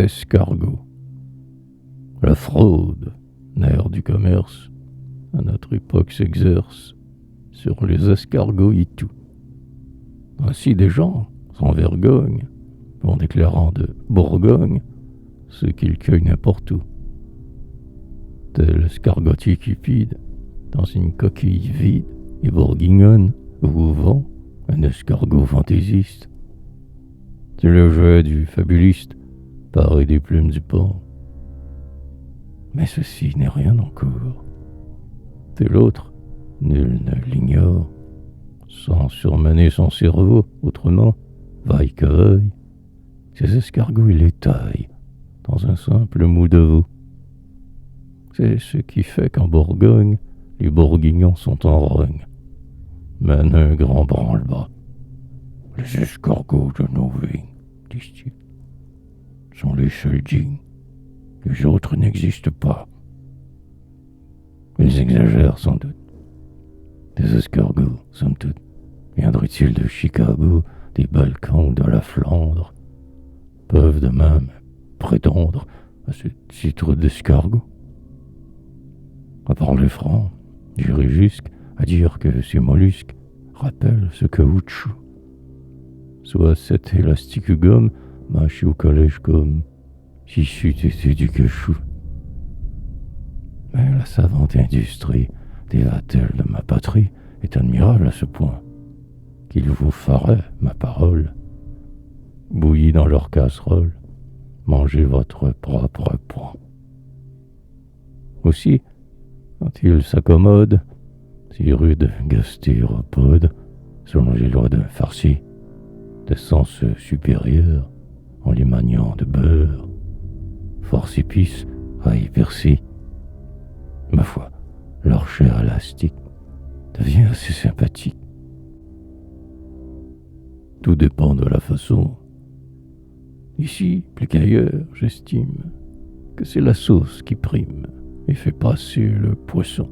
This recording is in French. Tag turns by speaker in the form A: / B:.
A: Escargot. La fraude, nerf du commerce, à notre époque s'exerce sur les escargots tout. Ainsi des gens, sans vergogne, en déclarant de Bourgogne ce qu'ils cueillent n'importe où. Tel escargotier cupide, dans une coquille vide et bourguignonne, vous vend un escargot fantaisiste. C'est le jeu du fabuliste, paré des plumes du port. Mais ceci n'est rien encore. C'est l'autre, nul ne l'ignore, sans surmener son cerveau, autrement, vaille que veuille, ces escargots il les taille dans un simple mou de veau. C'est ce qui fait qu'en Bourgogne, les bourguignons sont en rogne, mènent un grand branle-bas. Les escargots de nos vignes, disent-ils, sont les seuls dignes. Les autres n'existent pas. Ils exagèrent sans doute. Des escargots, somme toute, viendraient-ils de Chicago, des Balkans ou de la Flandre, peuvent de même prétendre à ce titre d'escargot. À parler franc, j'irai jusqu'à dire que ces mollusques rappellent ce caoutchouc, soit cet élastique gomme mâché au collège comme si c'eût été du cachou. Mais la savante industrie des vatelles de ma patrie est admirable à ce point qu'il vous ferait, ma parole, bouillie dans leur casserole, manger votre propre poing. Aussi, quand ils s'accommodent, si rude gastéropode, selon les lois d'un farci, de sens supérieur, en les maniant de beurre, force épice, ail persil, ma foi, leur chair élastique devient assez sympathique. Tout dépend de la façon. Ici, plus qu'ailleurs, j'estime que c'est la sauce qui prime et fait passer le poisson.